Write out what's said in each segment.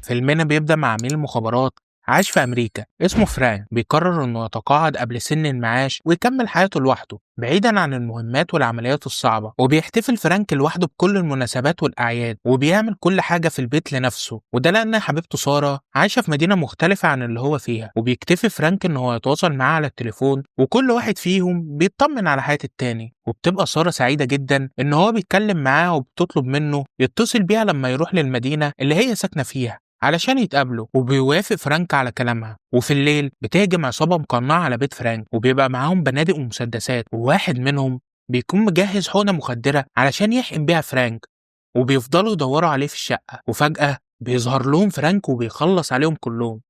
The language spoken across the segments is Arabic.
فيلمنا بيبدأ مع عميل مخابرات عايش في أمريكا اسمه فرانك، بيقرر إنه يتقاعد قبل سن المعاش ويكمل حياته لوحده بعيدا عن المهمات والعمليات الصعبة. وبيحتفل فرانك لوحده بكل المناسبات والأعياد، وبيعمل كل حاجة في البيت لنفسه، وده لأن حبيبته سارة عايشة في مدينة مختلفة عن اللي هو فيها. وبيكتفي فرانك إن هو يتواصل معاه على التليفون، وكل واحد فيهم بيطمن على حياة التاني. وبتبقى سارة سعيدة جدا إن هو بيتكلم معاها، وبتطلب منه يتصل بيها لما يروح للمدينة اللي هي ساكنة فيها علشان يتقابلوا. وبيوافق فرانك على كلامها. وفي الليل بتهجم عصابة مقنعة على بيت فرانك، وبيبقى معاهم بنادق ومسدسات، وواحد منهم بيكون مجهز حقنة مخدرة علشان يحقن بيها فرانك. وبيفضلوا يدوروا عليه في الشقة، وفجأة بيظهر لهم فرانك وبيخلص عليهم كلهم،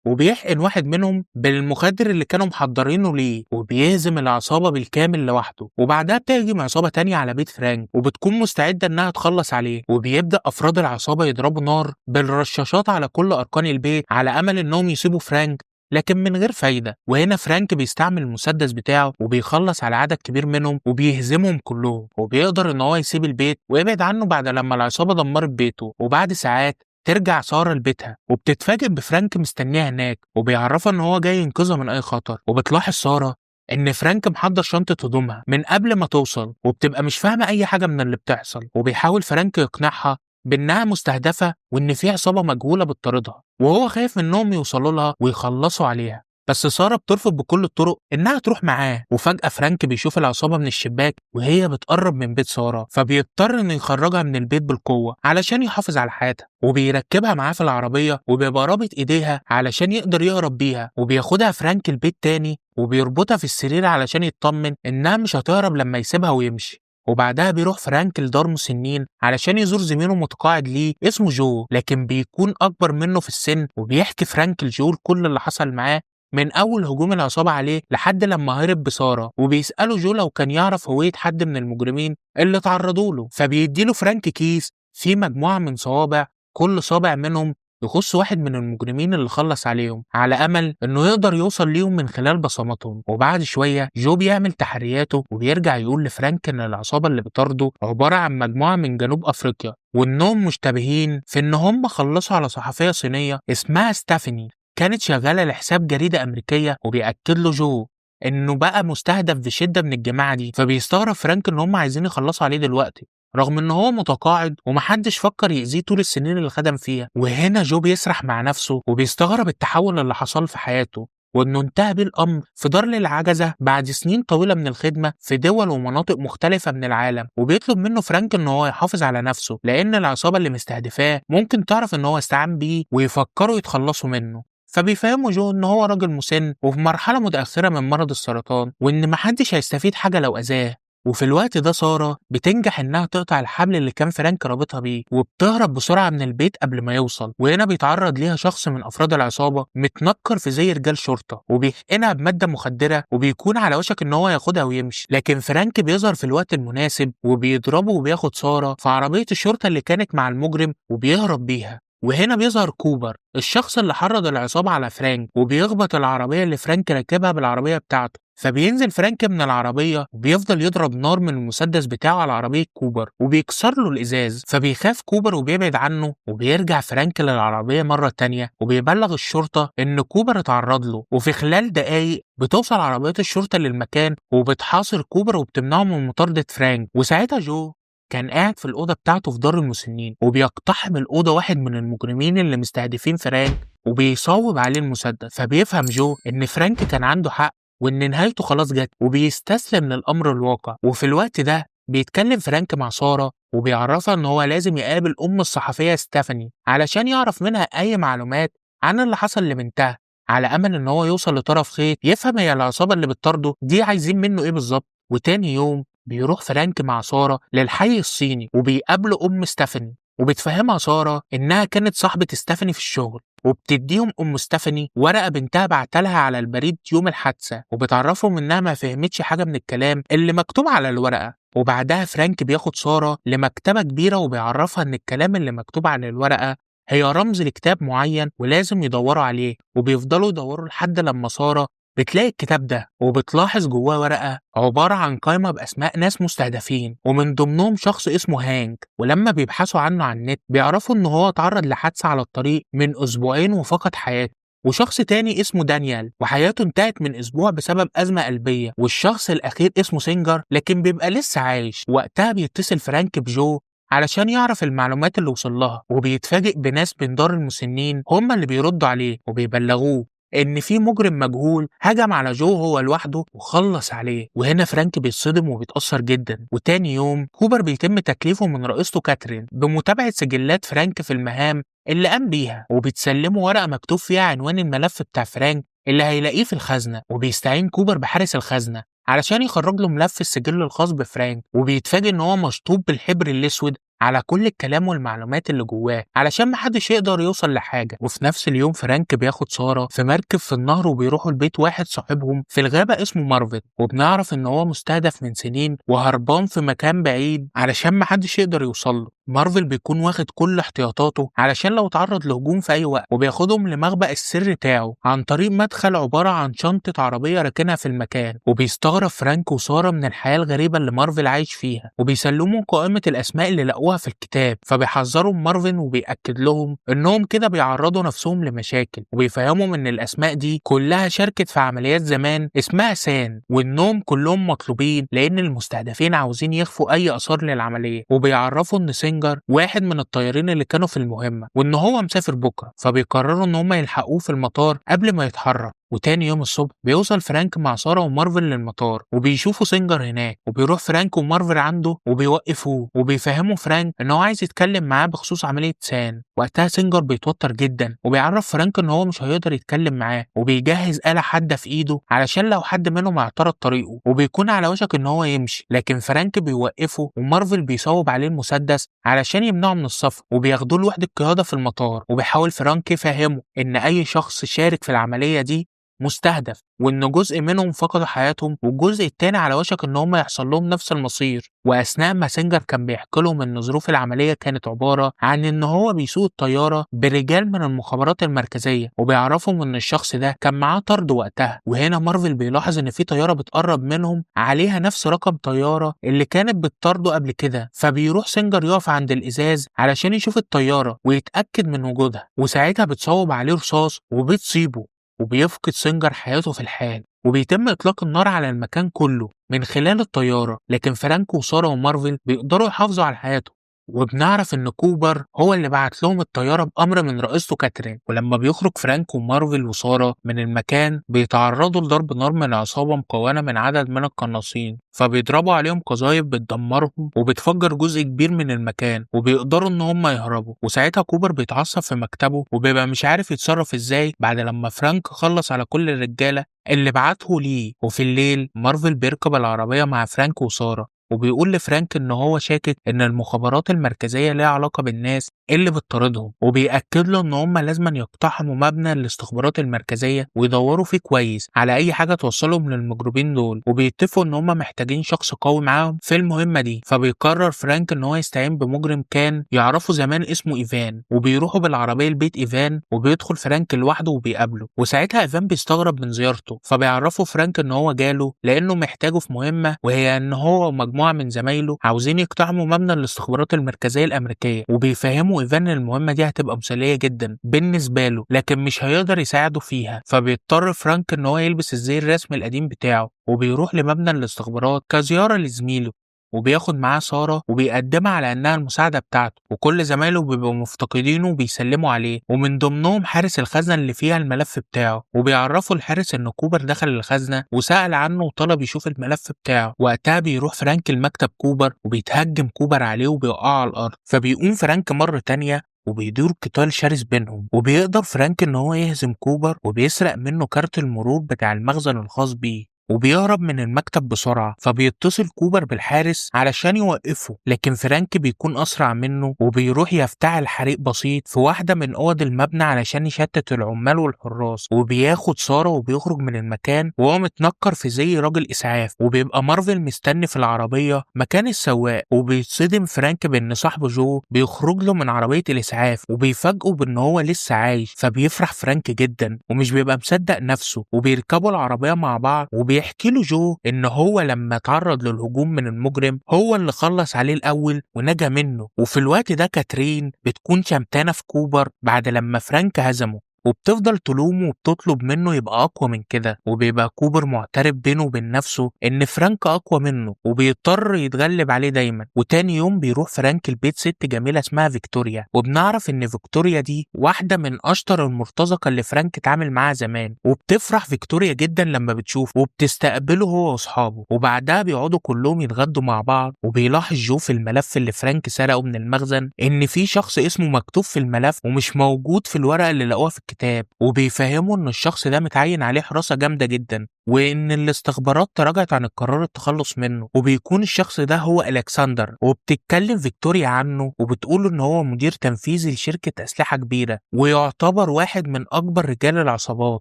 وبيحقن واحد منهم بالمخدر اللي كانوا محضرينه ليه، وبيهزم العصابة بالكامل لوحده. وبعدها بتهجم عصابة تانية على بيت فرانك، وبتكون مستعدة انها تخلص عليه. وبيبدأ افراد العصابة يضربوا نار بالرشاشات على كل اركان البيت على امل انهم يسيبوا فرانك، لكن من غير فايدة. وهنا فرانك بيستعمل المسدس بتاعه وبيخلص على عدد كبير منهم وبيهزمهم كلهم، وبيقدر ان هو يسيب البيت ويبعد عنه بعد لما العصابة دمرت بيته. وبعد ساعات ترجع سارة لبيتها، وبتتفاجئ بفرانك مستنيها هناك، وبيعرفها ان هو جاي ينقذها من اي خطر. وبتلاحظ سارة ان فرانك محضر شنطة هدومها من قبل ما توصل، وبتبقى مش فاهمة اي حاجة من اللي بتحصل. وبيحاول فرانك يقنعها بانها مستهدفة وان في عصابة مجهولة بتطاردها، وهو خايف انهم يوصلوا لها ويخلصوا عليها. بس سارة بترفض بكل الطرق إنها تروح معاه. وفجأة فرانك بيشوف العصابة من الشباك وهي بتقرب من بيت سارة، فبيضطر إنه يخرجها من البيت بالقوة علشان يحافظ على حياتها. وبيركبها معاه في العربية، وبيبقى رابط إيديها علشان يقدر يهرب بيها. وبياخدها فرانك البيت تاني، وبيربطها في السرير علشان يطمن إنها مش هتهرب لما يسيبها ويمشي. وبعدها بيروح فرانك لدار مسنين علشان يزور زميله متقاعد ليه اسمه جو، لكن بيكون أكبر منه في السن. وبيحكي فرانك لجو كل اللي حصل معاه من أول هجوم العصابة عليه لحد لما هرب بسارة. وبيسأله جو لو كان يعرف هوية حد من المجرمين اللي تعرضوا له، فبيديله فرانك كيس فيه مجموعة من صوابع، كل صابع منهم يخص واحد من المجرمين اللي خلص عليهم، على أمل إنه يقدر يوصل ليهم من خلال بصماتهم. وبعد شوية جو بيعمل تحرياته، وبيرجع يقول لفرانك إن العصابة اللي بتطارده عبارة عن مجموعة من جنوب أفريقيا، وإنهم مشتبهين في إن هم خلصوا على صحفية صينية اسمها ستافاني كانت شغالة لحساب جريدة أمريكية. وبيأكد له جو إنه بقى مستهدف بشدة من الجماعة دي، فبيستغرب فرانك إن هم عايزين يخلصوا عليه دلوقتي رغم إن هو متقاعد ومحدش فكر يأذيه طول السنين اللي خدم فيها. وهنا جو بيسرح مع نفسه وبيستغرب التحول اللي حصل في حياته، وإنه انتهى بيه الأمر في دار للعجزة بعد سنين طويلة من الخدمة في دول ومناطق مختلفة من العالم. وبيطلب منه فرانك إن هو يحافظ على نفسه، لأن العصابة اللي مستهدفاه ممكن تعرف إن هو استعان بيه ويفكروا يتخلصوا منه. فبيفهموا جو إن هو راجل مسن وفي مرحلة متأخرة من مرض السرطان، وإن محدش هيستفيد حاجة لو أذاه. وفي الوقت ده سارة بتنجح إنها تقطع الحبل اللي كان فرانك رابطها بيه، وبتهرب بسرعة من البيت قبل ما يوصل. وهنا بيتعرض ليها شخص من أفراد العصابة متنكر في زي رجال شرطة، وبيحقنها بمادة مخدرة، وبيكون على وشك إن هو ياخدها ويمشي. لكن فرانك بيظهر في الوقت المناسب، وبيضربه وبياخد سارة في عربية الشرطة اللي كانت مع المجرم وبيهرب بيها. وهنا بيظهر كوبر الشخص اللي حرض العصابة على فرانك، وبيخبط العربية اللي فرانك راكبها بالعربية بتاعته. فبينزل فرانك من العربية وبيفضل يضرب نار من المسدس بتاعه على عربية كوبر وبيكسر له الإزاز. فبيخاف كوبر وبيبعد عنه، وبيرجع فرانك للعربية مرة تانية وبيبلغ الشرطة إن كوبر اتعرض له. وفي خلال دقايق بتوصل عربيات الشرطة للمكان وبتحاصر كوبر وبتمنعه من مطاردة فرانك. وساعتها جو كان قاعد في الأوضة بتاعته في دار المسنين، وبيقتحم الأوضة واحد من المجرمين اللي مستهدفين فرانك وبيصوب عليه المسدس. فبيفهم جو إن فرانك كان عنده حق وإن نهايته خلاص جت، وبيستسلم للأمر الواقع. وفي الوقت ده بيتكلم فرانك مع سارة وبيعرفها إن هو لازم يقابل أم الصحفية ستيفاني علشان يعرف منها أي معلومات عن اللي حصل لبنتها، على أمل إن هو يوصل لطرف خيط يفهم هي العصابة اللي بتطارده دي عايزين منه إيه بالظبط. وتاني يوم بيروح فرانك مع سارة للحي الصيني، وبيقابلوا أم ستيفاني وبتفهمها سارة إنها كانت صاحبة ستيفاني في الشغل، وبتديهم أم ستيفاني ورقة بنتها بعتلها على البريد يوم الحادثة، وبتعرفهم إنها ما فهمتش حاجة من الكلام اللي مكتوب على الورقة. وبعدها فرانك بياخد سارة لمكتبة كبيرة وبيعرفها إن الكلام اللي مكتوب على الورقة هي رمز لكتاب معين ولازم يدوروا عليه. وبيفضلوا يدوروا لحد لما سارة بتلاقي الكتاب ده وبتلاحظ جواه ورقة عبارة عن قائمة بأسماء ناس مستهدفين ومن ضمنهم شخص اسمه هانك، ولما بيبحثوا عنه على النت بيعرفوا إن هو اتعرض لحادثة على الطريق من أسبوعين وفقد حياته. وشخص تاني اسمه دانيال وحياته انتهت من أسبوع بسبب أزمة قلبية. والشخص الأخير اسمه سينجر لكن بيبقى لسه عايش. وقتها بيتصل فرانك بجو علشان يعرف المعلومات اللي وصل لها، وبيتفاجئ بناس من دار المسنين هم اللي بيردوا عليه وبيبلغوه إن في مجرم مجهول هجم على جو هو لوحده وخلص عليه. وهنا فرانك بيتصدم وبيتأثر جدا. وتاني يوم كوبر بيتم تكليفه من رئيسته كاترين بمتابعة سجلات فرانك في المهام اللي قام بيها، وبتسلمه ورقة مكتوب فيها عنوان الملف بتاع فرانك اللي هيلاقيه في الخزنة. وبيستعين كوبر بحارس الخزنة علشان يخرج له ملف السجل الخاص بفرانك، وبيتفاجئ ان هو مشطوب بالحبر الاسود على كل الكلام والمعلومات اللي جواه علشان محدش يقدر يوصل لحاجة. وفي نفس اليوم فرانك بياخد سارة في مركب في النهر وبيروحوا لبيت واحد صاحبهم في الغابة اسمه مارفن، وبنعرف ان هو مستهدف من سنين وهربان في مكان بعيد علشان محدش يقدر يوصله. مارفل بيكون واخد كل احتياطاته علشان لو تعرض لهجوم في اي وقت، وبياخدهم لمخبأ السر بتاعه عن طريق مدخل عبارة عن شنطة عربية راكنها في المكان. وبيستغرب فرانك وسارة من الحياة الغريبة اللي مارفل عايش فيها، وبيسلموا قائمة الاسماء اللي لقوها في الكتاب. فبيحذروا مارفن وبيأكد لهم انهم كده بيعرضوا نفسهم لمشاكل، وبيفهمهم ان الاسماء دي كلها شاركت في عمليات زمان اسمها سان، وانهم كلهم مطلوبين لان المستهدفين عاوزين يخفوا اي اثار للعملية. وبيعرفوا ان سينجر واحد من الطيارين اللي كانوا في المهمة وان هو مسافر بكرة، فبيقرروا ان هم يلحقوه في المطار قبل ما يتحرك. وتاني يوم الصبح بيوصل فرانك مع سارة ومارفل للمطار وبيشوفوا سينجر هناك، وبيروح فرانك ومارفل عنده وبيوقفوه وبيفهموا فرانك ان هو عايز يتكلم معاه بخصوص عملية سان. وقتها سينجر بيتوتر جدا وبيعرف فرانك ان هو مش هيقدر يتكلم معاه، وبيجهز آلة حادة في ايده علشان لو حد منهم اعترض طريقه، وبيكون على وشك ان هو يمشي لكن فرانك بيوقفه ومارفل بيصوب عليه المسدس علشان يمنعه من السفر، وبياخدوه لوحدة قيادة في المطار. وبيحاول فرانك يفهمه ان اي شخص شارك في العملية دي مستهدف، وان جزء منهم فقدوا حياتهم والجزء التاني على وشك ان هم يحصل لهم نفس المصير. واثناء ما سينجر كان بيحكي لهم ان ظروف العمليه كانت عباره عن ان هو بيسوق الطياره برجال من المخابرات المركزيه، وبيعرفهم ان الشخص ده كان معاه طرد وقتها. وهنا مارفل بيلاحظ ان في طياره بتقرب منهم عليها نفس رقم طياره اللي كانت بتطارده قبل كده، فبيروح سينجر يقف عند الازاز علشان يشوف الطياره ويتاكد من وجودها، وساعتها بتصوب عليه رصاص وبتصيبه، وبيفقد سينجر حياته في الحال. وبيتم إطلاق النار على المكان كله من خلال الطيارة، لكن فرانك وسارة ومارفل بيقدروا يحافظوا على حياتهم. وبنعرف إن كوبر هو اللي بعت لهم الطيارة بأمر من رئيسته كاترين. ولما بيخرج فرانك ومارفل وسارة من المكان بيتعرضوا لضرب نار من عصابة مكونة من عدد من القناصين، فبيضربوا عليهم قذايف بتدمرهم وبتفجر جزء كبير من المكان، وبيقدروا ان هم يهربوا. وساعتها كوبر بيتعصب في مكتبه وبيبقى مش عارف يتصرف ازاي بعد لما فرانك خلص على كل الرجالة اللي بعته ليه. وفي الليل مارفل بيركب العربية مع فرانك وسارة وبيقول لفرانك ان هو شاكك ان المخابرات المركزية ليها علاقة بالناس اللي بتطاردهم، وبيأكد له ان هم لازما يقتحموا مبنى الاستخبارات المركزية ويدوروا فيه كويس على اي حاجة توصلهم للمجرمين دول، وبيتفقوا ان هم محتاجين شخص قوي معاهم في المهمة دي. فبيقرر فرانك ان هو يستعين بمجرم كان يعرفه زمان اسمه ايفان، وبيروحوا بالعربية لبيت ايفان وبيدخل فرانك لوحده وبيقابله. وساعتها ايفان بيستغرب من زيارته، فبيعرفوا فرانك ان هو جاله لانه محتاجه في مهمة، وهي ان هو ومجموعة من زمايله عاوزين يقتحموا مبنى الاستخبارات المركزية الامريكية. وبيفهموا ايفان ان المهمة دي هتبقى مثالية جدا بالنسبة له لكن مش هيقدر يساعده فيها، فبيضطر فرانك ان هو يلبس الزي الرسمي القديم بتاعه وبيروح لمبنى الاستخبارات كزيارة لزميله، وبياخد معاه سارة وبيقدمها على انها المساعدة بتاعته. وكل زمايله بيبقوا مفتقدينه وبيسلموا عليه، ومن ضمنهم حارس الخزنة اللي فيها الملف بتاعه. وبيعرفوا الحارس ان كوبر دخل الخزنة وسأل عنه وطلب يشوف الملف بتاعه. وقتها بيروح فرانك المكتب كوبر وبيتهجم كوبر عليه وبيوقعه على الارض، فبيقوم فرانك مرة تانية وبيدور قتال شرس بينهم، وبيقدر فرانك ان هو يهزم كوبر وبيسرق منه كارت المرور بتاع المخزن الخاص بيه. وبيهرب من المكتب بسرعة، فبيتصل كوبر بالحارس علشان يوقفه، لكن فرانك بيكون أسرع منه وبيروح يفتعل حريق بسيط في واحدة من أوض المبنى علشان يشتت العمال والحراس، وبياخد سارة وبيخرج من المكان وهو متنكر في زي راجل إسعاف. وبيبقى مارفل مستني في العربية مكان السواق، وبيتصدم فرانك بإن صاحبه جو بيخرج له من عربية الإسعاف وبيفاجئه بإن هو لسه عايش، فبيفرح فرانك جدا ومش بيبقى مصدق نفسه، وبيركبوا العربية مع بعض وبيحكي له جو إن هو لما تعرض للهجوم من المجرم هو اللي خلص عليه الأول ونجا منه. وفي الوقت ده كاترين بتكون شمتانة في كوبر بعد لما فرانك هزمه، وبتفضل تلومه وبتطلب منه يبقى أقوى من كده، وبيبقى كوبر معترف بينه وبين نفسه إن فرانك أقوى منه وبيضطر يتغلب عليه دايما. وتاني يوم بيروح فرانك البيت ست جميلة اسمها فيكتوريا، وبنعرف إن فيكتوريا دي واحدة من أشطر المرتزقة اللي فرانك اتعامل معاها زمان، وبتفرح فيكتوريا جدا لما بتشوفه وبتستقبله هو وأصحابه. وبعدها بيقعدوا كلهم يتغدوا مع بعض، وبيلاحظ جو في الملف اللي فرانك سرقه من المخزن إن في شخص اسمه مكتوب في الملف ومش موجود في الورقة اللي لقوها في الكتاب، وبيفهموا ان الشخص ده متعين عليه حراسة جامدة جدا وان الاستخبارات تراجعت عن القرار التخلص منه، وبيكون الشخص ده هو الكسندر. وبتتكلم فيكتوريا عنه وبتقول ان هو مدير تنفيذي لشركة اسلحة كبيرة ويعتبر واحد من اكبر رجال العصابات.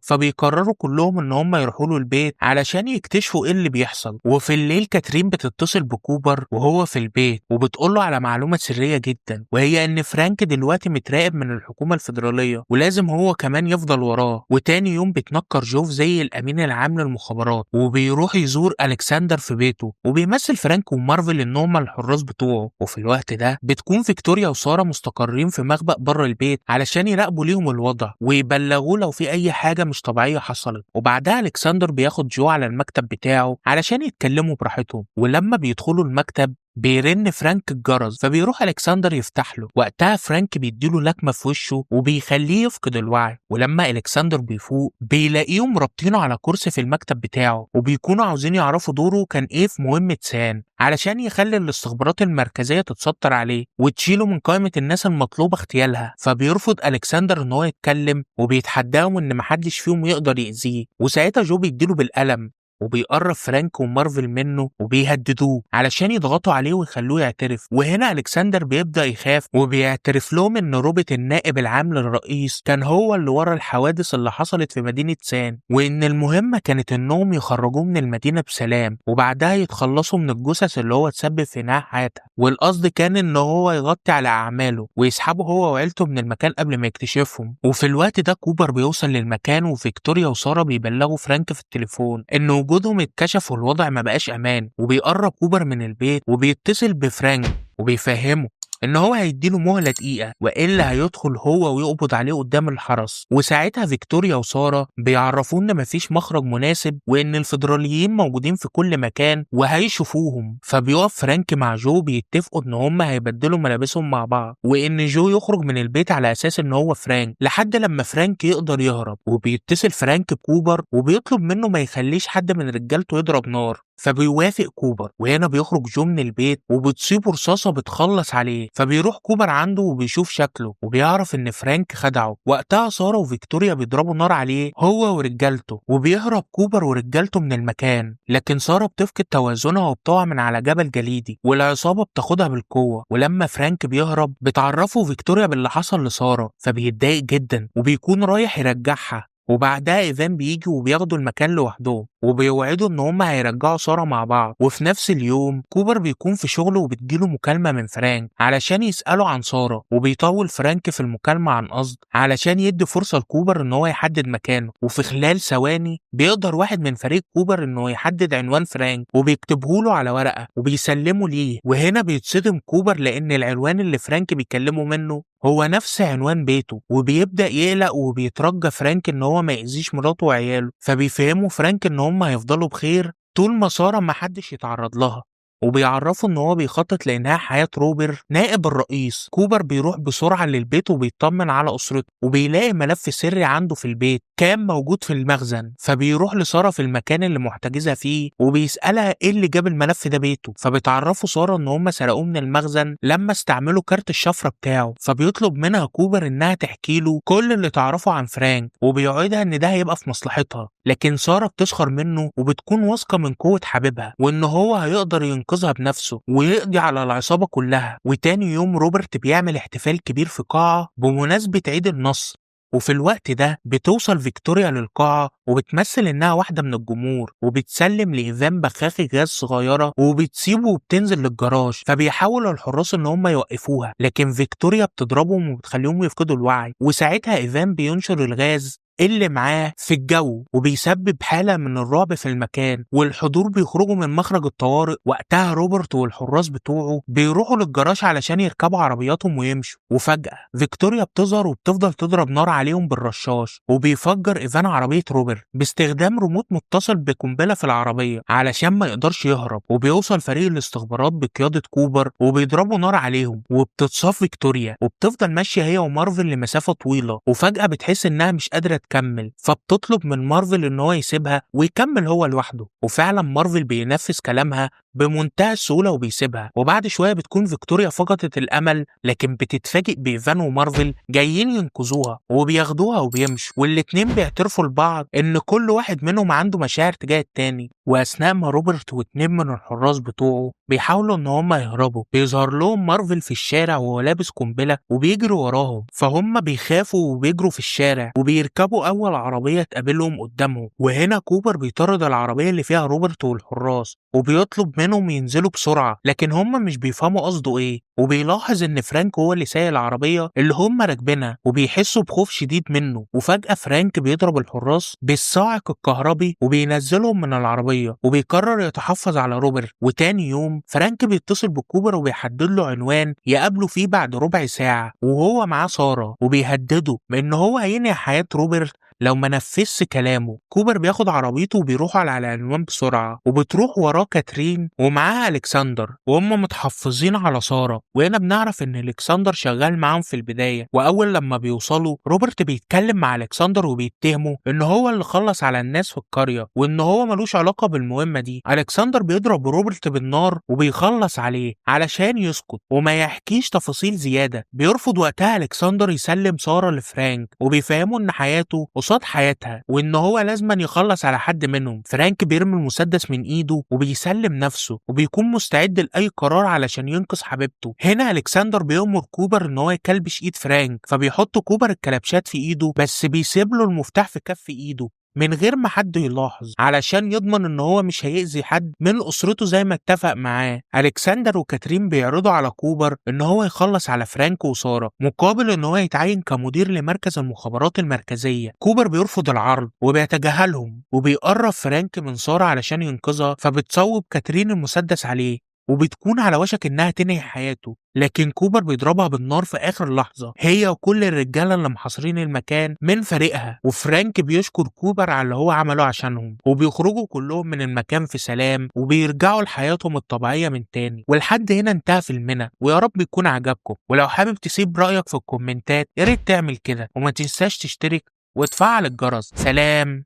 فبيقرروا كلهم ان هم يروحوا له البيت علشان يكتشفوا ايه اللي بيحصل. وفي الليل كاترين بتتصل بكوبر وهو في البيت وبتقول له على معلومة سرية جدا، وهي ان فرانك دلوقتي متراقب من الحكومة الفيدرالية ولازم هو كمان يفضل وراه. وتاني يوم بتنكر جوف زي الامين العام للمخابرات وبيروح يزور الكسندر في بيته، وبيمثل فرانك ومارفل ان هم الحراس بتوعه. وفي الوقت ده بتكون فيكتوريا وسارة مستقرين في مخبأ بره البيت علشان يراقبوا ليهم الوضع ويبلغوه لو في اي حاجة مش طبيعية حصلت. وبعدها الكسندر بياخد جو على المكتب بتاعه علشان يتكلموا براحتهم، ولما بيدخلوا المكتب بيرن فرانك الجرس، فبيروح الكسندر يفتح له. وقتها فرانك بيديله لكمه في وشه وبيخليه يفقد الوعي، ولما الكسندر بيفوق بيلاقيهم رابطينه على كرسي في المكتب بتاعه وبيكونوا عاوزين يعرفوا دوره كان ايه في مهمه سان علشان يخلي الاستخبارات المركزيه تتستر عليه وتشيله من قائمه الناس المطلوبه اغتيالها. فبيرفض الكسندر ان هو يتكلم وبيتحداهم ان محدش فيهم يقدر يأذيه، وساعتها جو بيديله بالقلم وبيقرب فرانك ومارفل منه وبيهددوه علشان يضغطوا عليه ويخلوه يعترف. وهنا الكسندر بيبدأ يخاف وبيعترف لهم ان روبرت النائب العام للرئيس كان هو اللي ورا الحوادث اللي حصلت في مدينة سان، وان المهمة كانت انهم يخرجوه من المدينة بسلام وبعدها يتخلصوا من الجثث اللي هو تسبب في انهاء حياتها. والقصد كان ان هو يغطي على اعماله ويسحبه هو وعيلته من المكان قبل ما يكتشفهم. وفي الوقت ده كوبر بيوصل للمكان وفيكتوريا وسارة بيبلغوا فرانك في التليفون ان وجودهم اتكشف والوضع ما بقاش امان. وبيقرب كوبر من البيت وبيتصل بفرانك وبيفهمه ان هو هيديله مهلة دقيقة والا هيدخل هو ويقبض عليه قدام الحرس. وساعتها فيكتوريا وسارة بيعرفوه ان مفيش مخرج مناسب وان الفيدراليين موجودين في كل مكان وهيشوفوهم. فبيقف فرانك مع جو بيتفقوا ان هم هيبدلوا ملابسهم مع بعض وان جو يخرج من البيت على اساس ان هو فرانك لحد لما فرانك يقدر يهرب. وبيتصل فرانك بكوبر وبيطلب منه ما يخليش حد من رجالته يضرب نار، فبيوافق كوبر. وهنا بيخرج جو من البيت وبتصيبه رصاصة بتخلص عليه، فبيروح كوبر عنده وبيشوف شكله وبيعرف ان فرانك خدعه. وقتها سارة وفيكتوريا بيضربوا نار عليه هو ورجالته وبيهرب كوبر ورجالته من المكان، لكن سارة بتفقد توازنها وبتقع من على جبل جليدي والعصابة بتاخدها بالقوة. ولما فرانك بيهرب بتعرفه فيكتوريا باللي حصل لسارة، فبيتضايق جدا وبيكون رايح يرجعها. وبعدها ايفان بيجي وبياخدوا المكان لوحدهم وبيوعدوا ان هم هيرجعوا سارة مع بعض. وفي نفس اليوم كوبر بيكون في شغله وبتجيله مكالمة من فرانك علشان يسأله عن سارة، وبيطول فرانك في المكالمة عن قصد علشان يدي فرصة لكوبر ان هو يحدد مكانه. وفي خلال ثواني بيقدر واحد من فريق كوبر انه يحدد عنوان فرانك وبيكتبه له على ورقة وبيسلمه ليه. وهنا بيتصدم كوبر لان العنوان اللي فرانك بيكلمه منه هو نفس عنوان بيته، وبيبدأ يقلق وبيترجى فرانك ان هو ما يأذيش مراته وعياله. فبيفهموا فرانك ان هم هيفضلوا بخير طول ما سارة ما حدش يتعرض لها، وبيعرفوا ان هو بيخطط لانهاء حياة روبر نائب الرئيس. كوبر بيروح بسرعة للبيت وبيطمن على اسرته وبيلاقي ملف سري عنده في البيت كان موجود في المخزن، فبيروح لسارة في المكان اللي محتجزة فيه وبيسألها ايه اللي جاب الملف ده بيته. فبتعرفوا سارة ان هم سرقوه من المخزن لما استعملوا كارت الشفرة بتاعه. فبيطلب منها كوبر انها تحكي له كل اللي تعرفه عن فرانك وبيوعدها ان ده هيبقى في مصلحتها. لكن سارة بتسخر منه وبتكون واثقة من قوة حبيبها وإن هو هيقدر ينقذها بنفسه ويقضي على العصابة كلها. وتاني يوم روبرت بيعمل احتفال كبير في قاعة بمناسبة عيد النصر، وفي الوقت ده بتوصل فيكتوريا للقاعة وبتمثل إنها واحدة من الجمهور وبتسلم لإيفان بخاخة غاز صغيرة وبتسيبه وبتنزل للجراج. فبيحاول الحراس إن هم يوقفوها لكن فيكتوريا بتضربهم وبتخليهم يفقدوا الوعي، وساعتها إيفان بينشر الغاز اللي معاه في الجو وبيسبب حالة من الرعب في المكان، والحضور بيخرجوا من مخرج الطوارئ. وقتها روبرت والحراس بتوعه بيروحوا للجراج علشان يركبوا عربياتهم ويمشوا، وفجأة فيكتوريا بتظهر وبتفضل تضرب نار عليهم بالرشاش، وبيفجر إيفان عربية روبرت باستخدام ريموت متصل بقنبلة في العربية علشان ما يقدرش يهرب. وبيوصل فريق الاستخبارات بقيادة كوبر وبيضربوا نار عليهم، وبتتصاب فيكتوريا وبتفضل ماشية هي ومارفل لمسافة طويلة، وفجأة بتحس إنها مش قادرة تكمل فبتطلب من مارفل ان هو يسيبها ويكمل هو لوحده. وفعلا مارفل بينفذ كلامها بمنتهى السهولة وبيسيبها. وبعد شوية بتكون فيكتوريا فقدت الأمل لكن بتتفاجئ بإيفان ومارفل جايين ينقذوها وبياخدوها وبيمشوا، والاتنين بيعترفوا لبعض إن كل واحد منهم عنده مشاعر تجاه التاني. وأثناء ما روبرت واتنين من الحراس بتوعه بيحاولوا إن هما يهربوا بيظهر لهم مارفل في الشارع وهو لابس قنبلة وبيجري وراهم، فهم بيخافوا وبيجروا في الشارع وبيركبوا أول عربية تقابلهم قدامهم. وهنا كوبر بيطارد العربية اللي فيها روبرت والحراس وبيطلب منهم ينزلوا بسرعة، لكن هم مش بيفهموا قصده ايه. وبيلاحظ ان فرانك هو اللي سايق العربية اللي هم راكبينها وبيحسوا بخوف شديد منه. وفجأة فرانك بيضرب الحراس بالصاعق الكهربي وبينزلهم من العربية وبيقرر يتحفظ على روبرت. وتاني يوم فرانك بيتصل بكوبر وبيحدد له عنوان يقابله فيه بعد ربع ساعة وهو معاه سارة، وبيهدده بان هو هينهي حياة روبرت لو ما نفذش كلامه. كوبر بياخد عربيته وبيروحوا على العنوان بسرعة، وبتروح وراه كاترين ومعاها ألكسندر وهم متحفظين على سارة. وهنا بنعرف إن ألكسندر شغال معاهم في البداية. وأول لما بيوصلوا روبرت بيتكلم مع ألكسندر وبيتهمه إن هو اللي خلص على الناس في القرية وإن هو ملوش علاقة بالمهمة دي. ألكسندر بيضرب روبرت بالنار وبيخلص عليه علشان يسكت وما يحكيش تفاصيل زيادة. بيرفض وقتها ألكسندر يسلم سارة لفرانك وبيفهمه إن حياته قصاد حياتها وإن هو لازم يخلص على حد منهم. فرانك بيرمي المسدس من إيده وبيسلم نفسه وبيكون مستعد لأي قرار علشان ينقذ حبيبته. هنا ألكسندر بيأمر كوبر إن هو يكلبش إيد فرانك، فبيحط كوبر الكلبشات في إيده بس بيسيب له المفتاح في كف إيده من غير ما حد يلاحظ علشان يضمن ان هو مش هيأذي حد من اسرته زي ما اتفق معاه. الكسندر وكاترين بيعرضوا على كوبر ان هو يخلص على فرانك وسارة مقابل ان هو يتعين كمدير لمركز المخابرات المركزية. كوبر بيرفض العرض وبيتجاهلهم وبيقرب فرانك من سارة علشان ينقذها، فبتصوب كاترين المسدس عليه وبتكون على وشك انها تنهي حياته، لكن كوبر بيضربها بالنار في اخر لحظة هي وكل الرجالة اللي محاصرين المكان من فريقها. وفرانك بيشكر كوبر على اللي هو عمله عشانهم وبيخرجوا كلهم من المكان في سلام وبيرجعوا لحياتهم الطبيعية من تاني. ولحد هنا انتهى فيلمنا، ويا رب يكون عجبكم. ولو حابب تسيب رأيك في الكومنتات ياريت تعمل كده، وما تنساش تشترك وتفعل الجرس. سلام.